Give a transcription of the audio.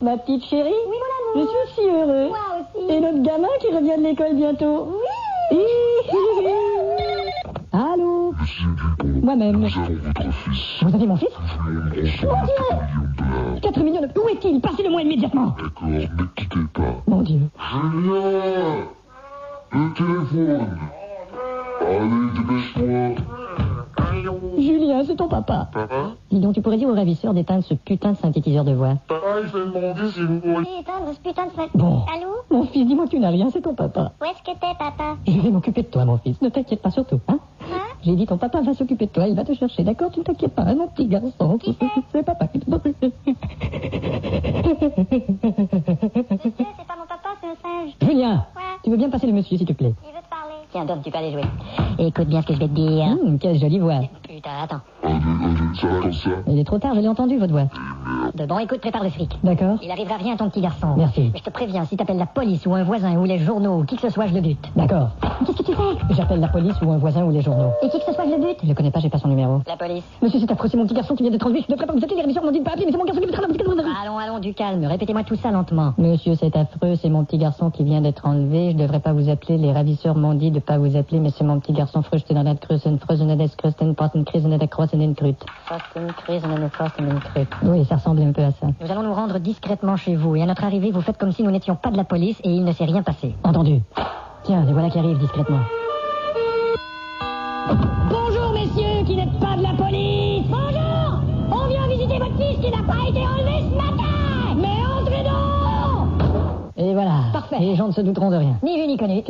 Ma petite chérie, Oui, mon amour. je suis si heureux. Moi aussi. Et notre gamin qui revient de l'école bientôt. Oui. Allô? Moi-même. Nous avons votre fils. Vous avez mon fils? Nous avons 4 millions de dollars. 4 millions de... Où est-il? Passez-le-moi immédiatement. D'accord, ne quittez pas. Mon Dieu. Julien! Le téléphone! Allez, dépêche-toi! Julien, c'est ton papa. Papa? Dis donc, tu pourrais dire au ravisseur d'éteindre ce putain de synthétiseur de voix. Papa, il s'est demandé si vous pourriez... Éteindre ce putain de fête. Bon. Allô? Mon fils, dis-moi que tu n'as rien, c'est ton papa. Où est-ce que t'es, papa? Je vais m'occuper de toi, mon fils. Ne t'inquiète pas surtout, hein? Hein? J'ai dit, ton papa va s'occuper de toi, il va te chercher, d'accord? Tu ne t'inquiètes pas, hein, mon petit garçon. Qui c'est? C'est papa qui te... Monsieur, c'est pas mon papa, c'est un singe. Julien, Ouais. tu veux bien passer le monsieur, s'il te plaît? Il veut te parler. Tiens, Dom, tu peux aller jouer. Écoute bien ce que je vais te dire. Quelle jolie voix. Putain, attends. Allez, ça va comme ça? Il est trop tard, je l'ai entendu, votre voix. Bon, écoute, prépare le fric. D'accord? Il arrivera rien à ton petit garçon. Merci. Mais je te préviens, si t'appelles la police ou un voisin ou les journaux ou qui que ce soit, je le bute. D'accord. Qu'est-ce que tu fais? J'appelle la police ou un voisin ou les journaux. Et qui que ce soit, je le bute? Je le connais pas, j'ai pas son numéro. La police. Monsieur, c'est affreux, c'est mon petit garçon qui vient d'être enlevé. Je devrais pas vous appeler, les ravisseurs m'ont dit de pas appeler, mais c'est mon garçon qui vient d'être enlevé. Allons, du calme. Répétez-moi tout ça lentement. Monsieur, c'est affreux, c'est mon petit garçon qui vient d'être enlevé. Je devrais pas vous appeler, les ravisseurs m'ont dit de pas vous appeler, mais c'est mon petit garçon Früchtenadad Krüsen, Frösenades Krüsten, Posten Krisenadad Krossenen Krut. Posten, Krisenene, Posten, Krut. Oui, ça ressemble un peu à ça. Nous allons nous rendre discrètement chez vous et à notre arrivée, vous faites comme si nous n'étions pas de la police et il ne s'est rien passé. Entendu. Tiens, les voilà qui arrivent discrètement. Bonjour, messieurs, qui n'êtes pas de la police. Bonjour. On vient visiter votre fils qui n'a pas été enlevé ce matin. Mais entrez donc. Et voilà. Parfait. Les gens ne se douteront de rien. Ni vu ni connu.